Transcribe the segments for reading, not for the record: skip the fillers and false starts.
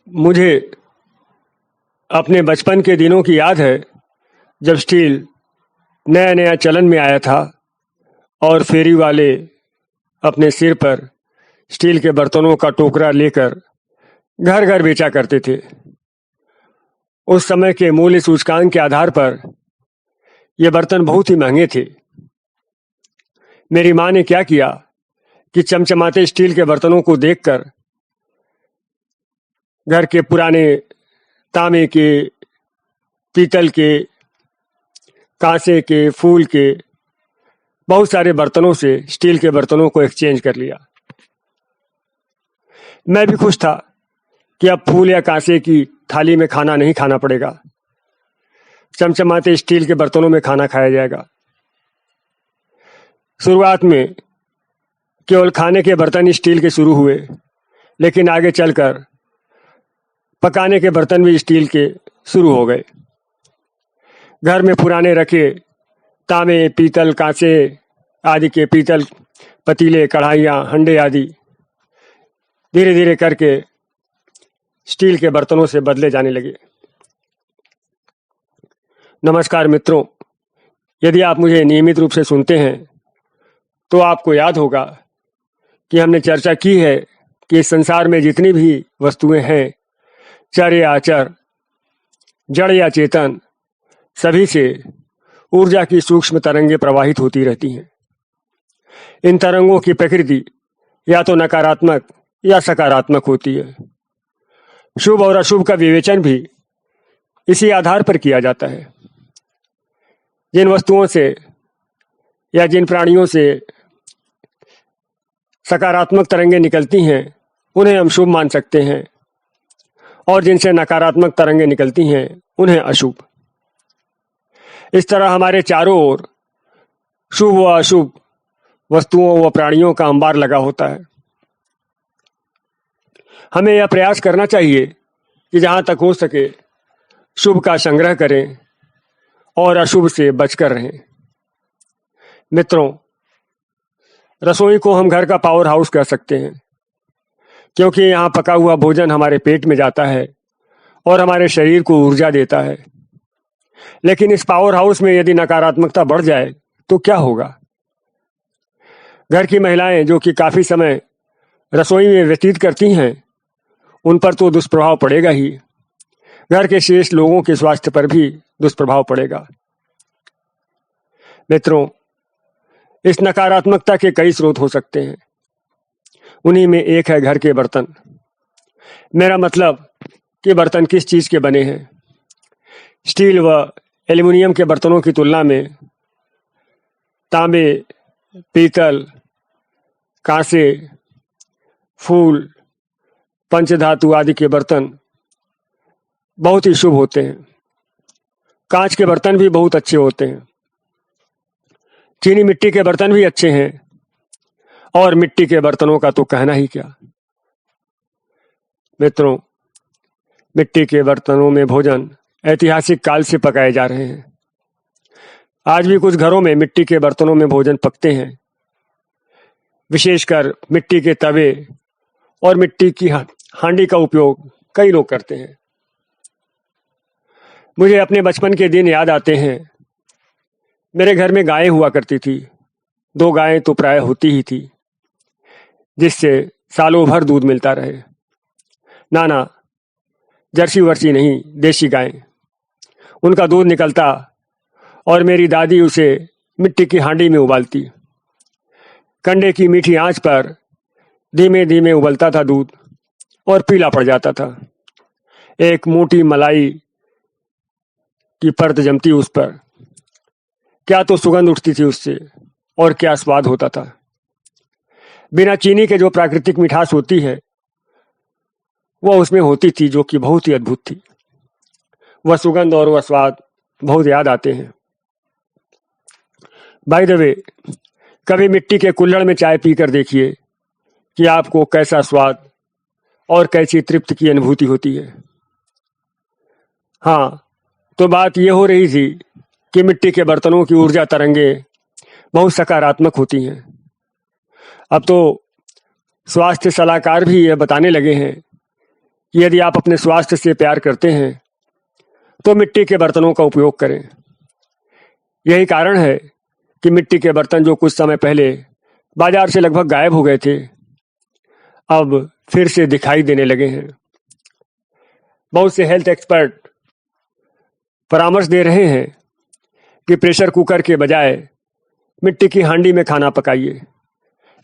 मुझे अपने बचपन के दिनों की याद है जब स्टील नया नया चलन में आया था और फेरी वाले अपने सिर पर स्टील के बर्तनों का टोकरा लेकर घर घर बेचा करते थे। उस समय के मूल्य सूचकांक के आधार पर ये बर्तन बहुत ही महंगे थे। मेरी माँ ने क्या किया कि चमचमाते स्टील के बर्तनों को देखकर घर के पुराने तांबे के, पीतल के, कांसे के, फूल के बहुत सारे बर्तनों से स्टील के बर्तनों को एक्सचेंज कर लिया। मैं भी खुश था कि अब फूल या कांसे की थाली में खाना नहीं खाना पड़ेगा, चमचमाते स्टील के बर्तनों में खाना खाया जाएगा। शुरुआत में केवल खाने के बर्तन स्टील के शुरू हुए, लेकिन आगे चलकर पकाने के बर्तन भी स्टील के शुरू हो गए। घर में पुराने रखे तांबे, पीतल, कांसे आदि के पीतल पतीले, कढ़ाइयाँ, हंडे आदि धीरे धीरे करके स्टील के बर्तनों से बदले जाने लगे। नमस्कार मित्रों, यदि आप मुझे नियमित रूप से सुनते हैं तो आपको याद होगा कि हमने चर्चा की है कि इस संसार में जितनी भी वस्तुएं हैं, चर या अचर, जड़ या चेतन, सभी से ऊर्जा की सूक्ष्म तरंगें प्रवाहित होती रहती हैं। इन तरंगों की प्रकृति या तो नकारात्मक या सकारात्मक होती है। शुभ और अशुभ का विवेचन भी इसी आधार पर किया जाता है। जिन वस्तुओं से या जिन प्राणियों से सकारात्मक तरंगें निकलती हैं उन्हें हम शुभ मान सकते हैं, और जिनसे नकारात्मक तरंगें निकलती हैं उन्हें अशुभ। इस तरह हमारे चारों ओर शुभ व अशुभ वस्तुओं व प्राणियों का अंबार लगा होता है। हमें यह प्रयास करना चाहिए कि जहां तक हो सके शुभ का संग्रह करें और अशुभ से बचकर रहें। मित्रों, रसोई को हम घर का पावर हाउस कह सकते हैं, क्योंकि यहाँ पका हुआ भोजन हमारे पेट में जाता है और हमारे शरीर को ऊर्जा देता है। लेकिन इस पावर हाउस में यदि नकारात्मकता बढ़ जाए तो क्या होगा? घर की महिलाएं जो कि काफी समय रसोई में व्यतीत करती हैं, उन पर तो दुष्प्रभाव पड़ेगा ही, घर के शेष लोगों के स्वास्थ्य पर भी दुष्प्रभाव पड़ेगा। मित्रों, इस नकारात्मकता के कई स्रोत हो सकते हैं। उन्हीं में एक है घर के बर्तन। मेरा मतलब कि बर्तन किस चीज के बने हैं। स्टील व एल्युमिनियम के बर्तनों की तुलना में तांबे, पीतल, कांसे, फूल, पंचधातु आदि के बर्तन बहुत ही शुभ होते हैं। कांच के बर्तन भी बहुत अच्छे होते हैं। चीनी मिट्टी के बर्तन भी अच्छे हैं, और मिट्टी के बर्तनों का तो कहना ही क्या। मित्रों, मिट्टी के बर्तनों में भोजन ऐतिहासिक काल से पकाए जा रहे हैं। आज भी कुछ घरों में मिट्टी के बर्तनों में भोजन पकते हैं। विशेषकर मिट्टी के तवे और मिट्टी की हांडी का उपयोग कई लोग करते हैं। मुझे अपने बचपन के दिन याद आते हैं। मेरे घर में गायें हुआ करती थी। 2 गायें तो प्राय होती ही थी, जिससे सालों भर दूध मिलता रहे। ना, जर्सी वर्सी नहीं, देसी गायें। उनका दूध निकलता और मेरी दादी उसे मिट्टी की हांडी में उबालती। कंडे की मीठी आंच पर धीमे धीमे उबलता था दूध और पीला पड़ जाता था। एक मोटी मलाई की परत जमती उस पर। क्या तो सुगंध उठती थी उससे, और क्या स्वाद होता था। बिना चीनी के जो प्राकृतिक मिठास होती है वह उसमें होती थी, जो कि बहुत ही अद्भुत थी। वह सुगंध और वह स्वाद बहुत याद आते हैं। बाय द वे, कभी मिट्टी के कुल्हड़ में चाय पीकर देखिए कि आपको कैसा स्वाद और कैसी तृप्ति की अनुभूति होती है। हाँ, तो बात यह हो रही थी कि मिट्टी के बर्तनों की ऊर्जा तरंगें बहुत सकारात्मक होती हैं। अब तो स्वास्थ्य सलाहकार भी यह बताने लगे हैं कि यदि आप अपने स्वास्थ्य से प्यार करते हैं तो मिट्टी के बर्तनों का उपयोग करें। यही कारण है कि मिट्टी के बर्तन जो कुछ समय पहले बाजार से लगभग गायब हो गए थे, अब फिर से दिखाई देने लगे हैं। बहुत से हेल्थ एक्सपर्ट परामर्श दे रहे हैं कि प्रेशर कुकर के बजाय मिट्टी की हांडी में खाना पकाइए।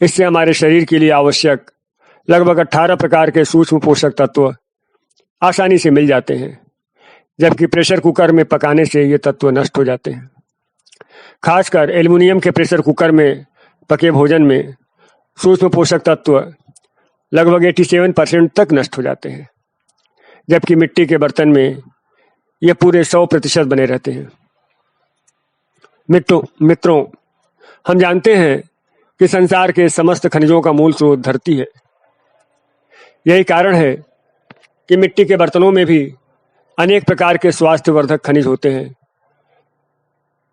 इससे हमारे शरीर के लिए आवश्यक लगभग 18 प्रकार के सूक्ष्म पोषक तत्व आसानी से मिल जाते हैं, जबकि प्रेशर कुकर में पकाने से ये तत्व नष्ट हो जाते हैं। खासकर एल्युमिनियम के प्रेशर कुकर में पके भोजन में सूक्ष्म पोषक तत्व लगभग 87% तक नष्ट हो जाते हैं, जबकि मिट्टी के बर्तन में ये पूरे 100% बने रहते हैं। मित्रों, हम जानते हैं कि संसार के समस्त खनिजों का मूल स्रोत धरती है। यही कारण है कि मिट्टी के बर्तनों में भी अनेक प्रकार के स्वास्थ्यवर्धक खनिज होते हैं,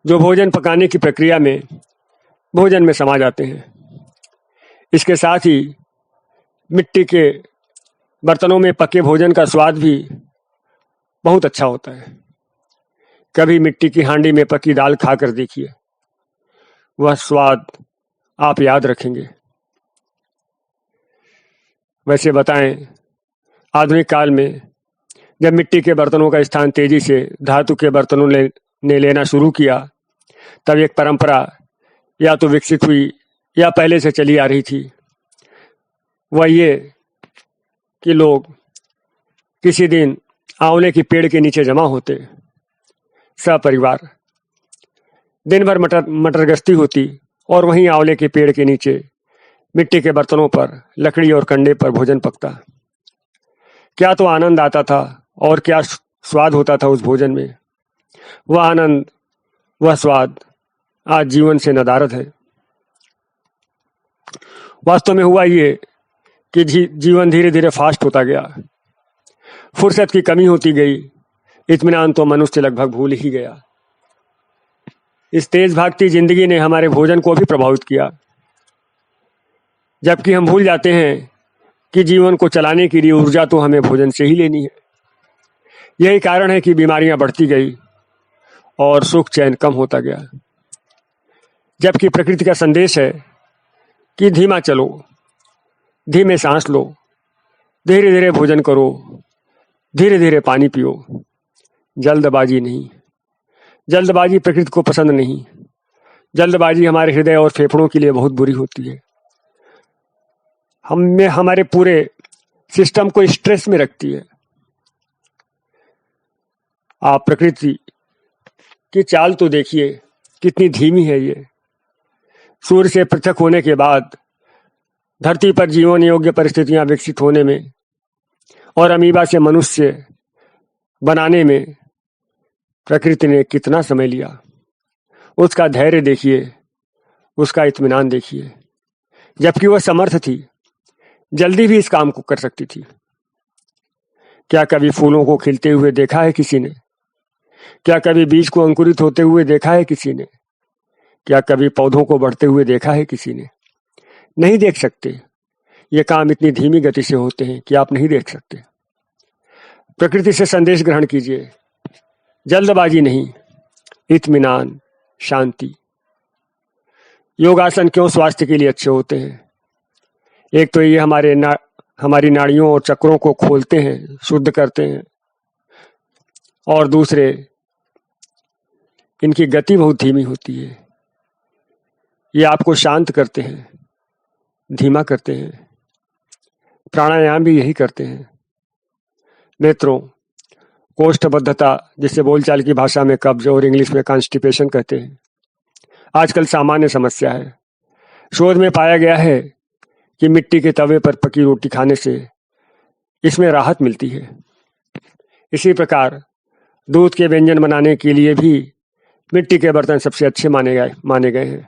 जो भोजन पकाने की प्रक्रिया में भोजन में समा जाते हैं। इसके साथ ही मिट्टी के बर्तनों में पके भोजन का स्वाद भी बहुत अच्छा होता है। कभी मिट्टी की हांडी में पकी दाल खाकर देखिए, वह स्वाद आप याद रखेंगे। वैसे बताएं, आधुनिक काल में जब मिट्टी के बर्तनों का स्थान तेजी से धातु के बर्तनों ने लेना शुरू किया, तब एक परंपरा या तो विकसित हुई या पहले से चली आ रही थी। वह ये कि लोग किसी दिन आंवले की पेड़ के नीचे जमा होते, सपरिवार। दिन भर मटर गश्ती होती और वहीं आंवले के पेड़ के नीचे मिट्टी के बर्तनों पर लकड़ी और कंडे पर भोजन पकता। क्या तो आनंद आता था और क्या स्वाद होता था उस भोजन में। वह आनंद, वह स्वाद आज जीवन से नदारद है। वास्तव में हुआ ये कि जीवन धीरे धीरे फास्ट होता गया, फुर्सत की कमी होती गई, इत्मीनान तो मनुष्य लगभग भूल ही गया। इस तेज भागती जिंदगी ने हमारे भोजन को भी प्रभावित किया, जबकि हम भूल जाते हैं कि जीवन को चलाने के लिए ऊर्जा तो हमें भोजन से ही लेनी है। यही कारण है कि बीमारियां बढ़ती गई और सुख चैन कम होता गया, जबकि प्रकृति का संदेश है कि धीमा चलो, धीमे सांस लो, धीरे धीरे भोजन करो, धीरे धीरे पानी पियो, जल्दबाजी नहीं। जल्दबाजी प्रकृति को पसंद नहीं। जल्दबाजी हमारे हृदय और फेफड़ों के लिए बहुत बुरी होती है। हमारे पूरे सिस्टम को स्ट्रेस में रखती है। आप प्रकृति की चाल तो देखिए, कितनी धीमी है ये। सूर्य से पृथक होने के बाद धरती पर जीवन योग्य परिस्थितियां विकसित होने में और अमीबा से मनुष्य बनाने में प्रकृति ने कितना समय लिया। उसका धैर्य देखिए, उसका इत्मीनान देखिए। जबकि वह समर्थ थी, जल्दी भी इस काम को कर सकती थी। क्या कभी फूलों को खिलते हुए देखा है किसी ने? क्या कभी बीज को अंकुरित होते हुए देखा है किसी ने? क्या कभी पौधों को बढ़ते हुए देखा है किसी ने? नहीं देख सकते। ये काम इतनी धीमी गति से होते हैं कि आप नहीं देख सकते। प्रकृति से संदेश ग्रहण कीजिए, जल्दबाजी नहीं, इत्मीनान, शांति। योगासन क्यों स्वास्थ्य के लिए अच्छे होते हैं? एक तो ये हमारी नाड़ियों और चक्रों को खोलते हैं, शुद्ध करते हैं, और दूसरे इनकी गति बहुत धीमी होती है। ये आपको शांत करते हैं, धीमा करते हैं। प्राणायाम भी यही करते हैं। मित्रों, कोष्ठबद्धता, जिसे बोलचाल की भाषा में कब्ज और इंग्लिश में कॉन्स्टिपेशन कहते हैं, आजकल सामान्य समस्या है। शोध में पाया गया है कि मिट्टी के तवे पर पकी रोटी खाने से इसमें राहत मिलती है। इसी प्रकार दूध के व्यंजन बनाने के लिए भी मिट्टी के बर्तन सबसे अच्छे माने गए हैं।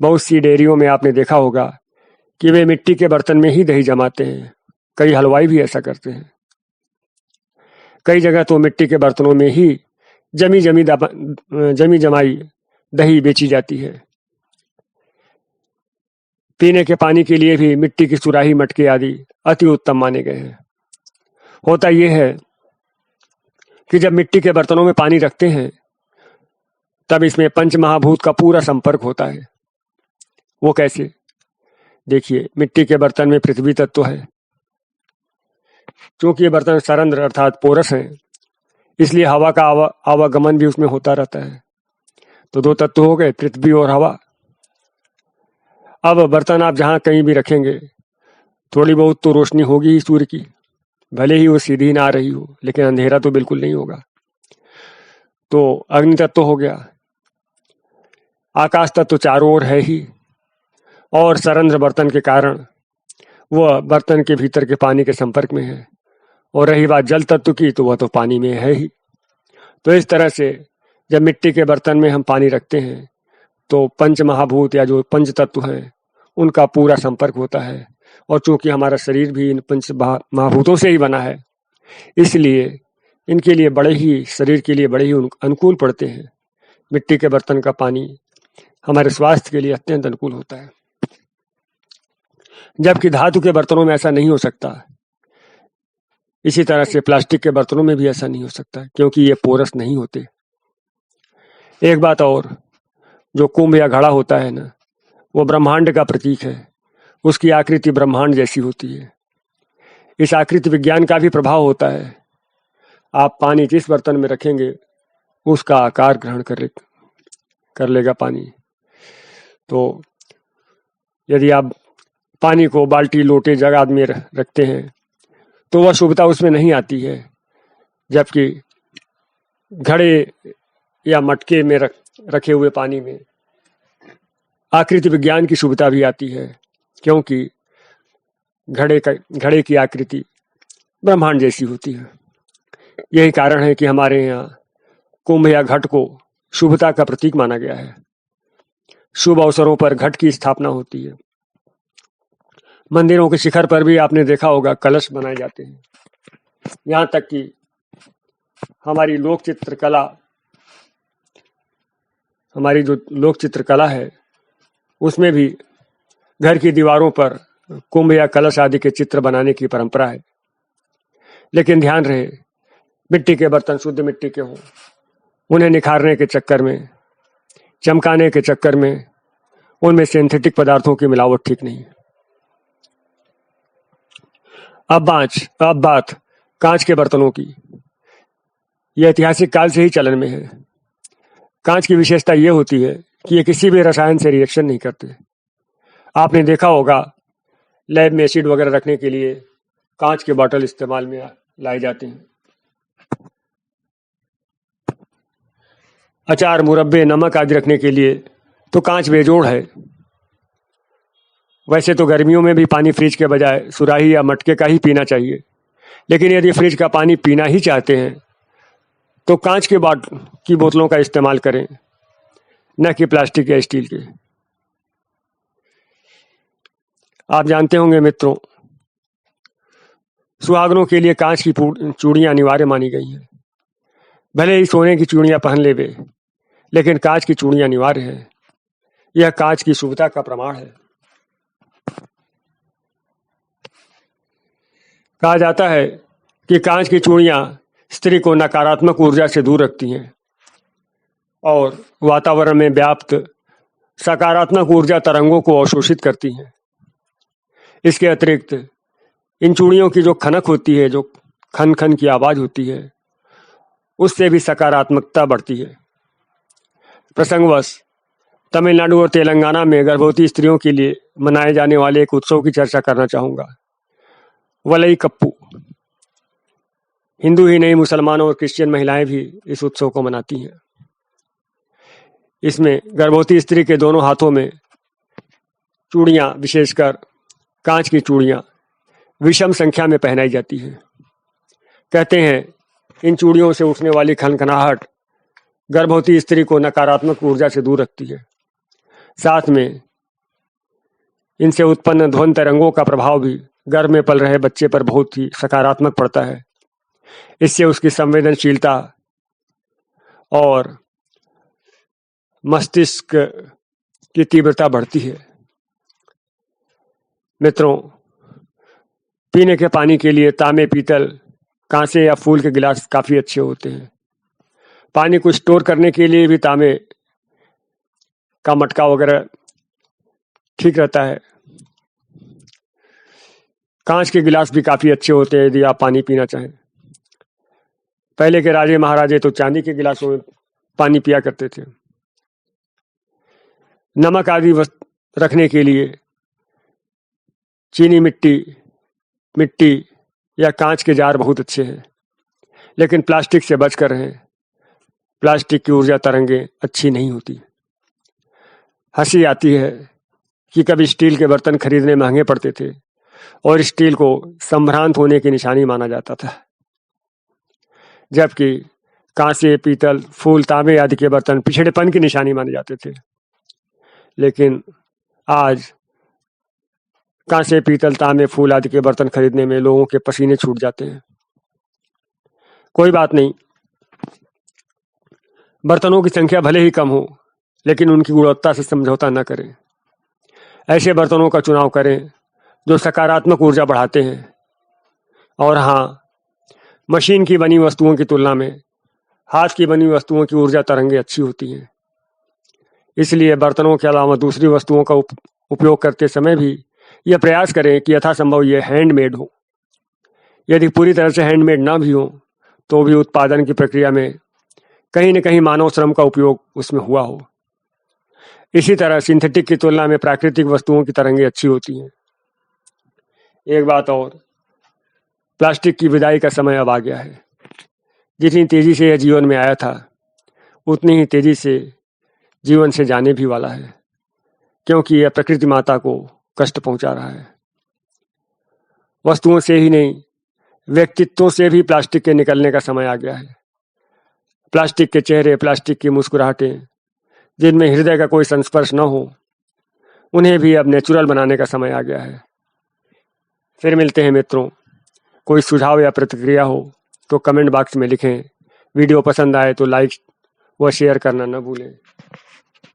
बहुत सी डेयरियों में आपने देखा होगा कि वे मिट्टी के बर्तन में ही दही जमाते हैं। कई हलवाई भी ऐसा करते हैं। कई जगह तो मिट्टी के बर्तनों में ही जमी जमाई दही बेची जाती है। पीने के पानी के लिए भी मिट्टी की सुराही, मटके आदि अति उत्तम माने गए हैं। होता यह है कि जब मिट्टी के बर्तनों में पानी रखते हैं तब इसमें पंच महाभूत का पूरा संपर्क होता है। वो कैसे? देखिए, मिट्टी के बर्तन में पृथ्वी तत्व है। क्योंकि ये बर्तन सरंध्र अर्थात पोरस हैं, इसलिए हवा का आवागमन भी उसमें होता रहता है। तो दो तत्व हो गए, पृथ्वी और हवा। अब बर्तन आप जहां कहीं भी रखेंगे, थोड़ी बहुत तो रोशनी होगी ही सूर्य की, भले ही वो सीधी ना आ रही हो, लेकिन अंधेरा तो बिल्कुल नहीं होगा। तो अग्नि तत्व हो गया, आकाश तत्व चारों ओर है ही, और सरंध्र बर्तन के कारण वह बर्तन के भीतर के पानी के संपर्क में है। और रही बात जल तत्व की, तो वह तो पानी में है ही। तो इस तरह से जब मिट्टी के बर्तन में हम पानी रखते हैं तो पंच महाभूत या जो पंच तत्व हैं उनका पूरा संपर्क होता है। और चूंकि हमारा शरीर भी इन पंच महाभूतों से ही बना है, इसलिए इनके लिए बड़े ही, शरीर के लिए बड़े ही अनुकूल पड़ते हैं। मिट्टी के बर्तन का पानी हमारे स्वास्थ्य के लिए अत्यंत अनुकूल होता है, जबकि धातु के बर्तनों में ऐसा नहीं हो सकता। इसी तरह से प्लास्टिक के बर्तनों में भी ऐसा नहीं हो सकता, क्योंकि ये पोरस नहीं होते। एक बात और, जो कुंभ या घड़ा होता है ना, वो ब्रह्मांड का प्रतीक है। उसकी आकृति ब्रह्मांड जैसी होती है। इस आकृति विज्ञान का भी प्रभाव होता है। आप पानी जिस बर्तन में रखेंगे उसका आकार ग्रहण कर लेगा पानी। तो यदि आप पानी को बाल्टी, लोटे, जग में रखते हैं तो वह शुभता उसमें नहीं आती है, जबकि घड़े या मटके में रखे हुए पानी में आकृति विज्ञान की शुभता भी आती है, क्योंकि घड़े की आकृति ब्रह्मांड जैसी होती है। यही कारण है कि हमारे यहाँ कुंभ या घट को शुभता का प्रतीक माना गया है। शुभ अवसरों पर घट की स्थापना होती है। मंदिरों के शिखर पर भी आपने देखा होगा कलश बनाए जाते हैं। यहाँ तक कि हमारी जो लोक चित्रकला है उसमें भी घर की दीवारों पर कुंभ या कलश आदि के चित्र बनाने की परंपरा है। लेकिन ध्यान रहे, मिट्टी के बर्तन शुद्ध मिट्टी के हों। उन्हें निखारने के चक्कर में, चमकाने के चक्कर में उनमें सिंथेटिक पदार्थों की मिलावट ठीक नहीं। अब बात कांच के बर्तनों की। यह ऐतिहासिक काल से ही चलन में है। कांच की विशेषता यह होती है कि ये किसी भी रसायन से रिएक्शन नहीं करते। आपने देखा होगा लैब में एसिड वगैरह रखने के लिए कांच के बॉटल इस्तेमाल में लाए जाते हैं। अचार, मुरब्बे, नमक आदि रखने के लिए तो कांच बेजोड़ है। वैसे तो गर्मियों में भी पानी फ्रिज के बजाय सुराही या मटके का ही पीना चाहिए, लेकिन यदि फ्रिज का पानी पीना ही चाहते हैं तो कांच की बोतलों का इस्तेमाल करें, न कि प्लास्टिक या स्टील के। आप जानते होंगे मित्रों, सुहागनों के लिए कांच की चूड़ियां अनिवार्य मानी गई हैं। भले ही सोने की चूड़ियां पहन ले वे, लेकिन कांच की चूड़ियां अनिवार्य है। यह कांच की शुभता का प्रमाण है। कहा जाता है कि कांच की चूड़ियां स्त्री को नकारात्मक ऊर्जा से दूर रखती हैं और वातावरण में व्याप्त सकारात्मक ऊर्जा तरंगों को अवशोषित करती हैं। इसके अतिरिक्त इन चूड़ियों की जो खनक होती है, जो खन खन की आवाज होती है, उससे भी सकारात्मकता बढ़ती है। प्रसंगवश तमिलनाडु और तेलंगाना में गर्भवती स्त्रियों के लिए मनाए जाने वाले एक उत्सव की चर्चा करना चाहूंगा, वलई कप्पू। हिंदू ही नहीं, मुसलमानों और क्रिश्चियन महिलाएं भी इस उत्सव को मनाती हैं। इसमें गर्भवती स्त्री के दोनों हाथों में चूड़ियां, विशेषकर कांच की चूड़ियां, विषम संख्या में पहनाई जाती है। कहते हैं इन चूड़ियों से उठने वाली खनखनाहट गर्भवती स्त्री को नकारात्मक ऊर्जा से दूर रखती है। साथ में इनसे उत्पन्न ध्वनि तरंगों का प्रभाव भी गर्भ में पल रहे बच्चे पर बहुत ही सकारात्मक पड़ता है। इससे उसकी संवेदनशीलता और मस्तिष्क की तीव्रता बढ़ती है। मित्रों, पीने के पानी के लिए तांबे, पीतल कांसे या फूल के गिलास काफ़ी अच्छे होते हैं। पानी को स्टोर करने के लिए भी तांबे का मटका वगैरह ठीक रहता है। कांच के गिलास भी काफ़ी अच्छे होते हैं यदि आप पानी पीना चाहें। पहले के राजे महाराजे तो चांदी के गिलासों में पानी पिया करते थे। नमक आदि रखने के लिए चीनी मिट्टी या कांच के जार बहुत अच्छे हैं, लेकिन प्लास्टिक से बच कर रहें। प्लास्टिक की ऊर्जा तरंगें अच्छी नहीं होती। हंसी आती है कि कभी स्टील के बर्तन खरीदने महंगे पड़ते थे और स्टील को संभ्रांत होने की निशानी माना जाता था, जबकि कांसे, पीतल, फूल, तांबे आदि के बर्तन पिछड़ेपन की निशानी माने जाते थे। लेकिन आज कांसे, पीतल, तांबे, फूल आदि के बर्तन खरीदने में लोगों के पसीने छूट जाते हैं। कोई बात नहीं, बर्तनों की संख्या भले ही कम हो, लेकिन उनकी गुणवत्ता से समझौता न करें। ऐसे बर्तनों का चुनाव करें जो सकारात्मक ऊर्जा बढ़ाते हैं। और हाँ, मशीन की बनी वस्तुओं की तुलना में हाथ की बनी वस्तुओं की ऊर्जा तरंगें अच्छी होती हैं। इसलिए बर्तनों के अलावा दूसरी वस्तुओं का उपयोग करते समय भी यह प्रयास करें कि यथासंभव ये हैंडमेड हो। यदि पूरी तरह से हैंडमेड ना भी हो तो भी उत्पादन की प्रक्रिया में कहीं न कहीं मानव श्रम का उपयोग उसमें हुआ हो। इसी तरह सिंथेटिक की तुलना में प्राकृतिक वस्तुओं की तरंगें अच्छी होती हैं। एक बात और, प्लास्टिक की विदाई का समय अब आ गया है। जितनी तेजी से यह जीवन में आया था, उतनी ही तेजी से जीवन से जाने भी वाला है, क्योंकि यह प्रकृति माता को कष्ट पहुंचा रहा है। वस्तुओं से ही नहीं, व्यक्तित्वों से भी प्लास्टिक के निकलने का समय आ गया है। प्लास्टिक के चेहरे, प्लास्टिक की मुस्कुराहटें, जिनमें हृदय का कोई संस्पर्श न हो, उन्हें भी अब नेचुरल बनाने का समय आ गया है। फिर मिलते हैं मित्रों। कोई सुझाव या प्रतिक्रिया हो तो कमेंट बॉक्स में लिखें। वीडियो पसंद आए तो लाइक व शेयर करना न भूलें।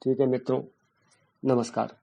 ठीक है मित्रों, नमस्कार।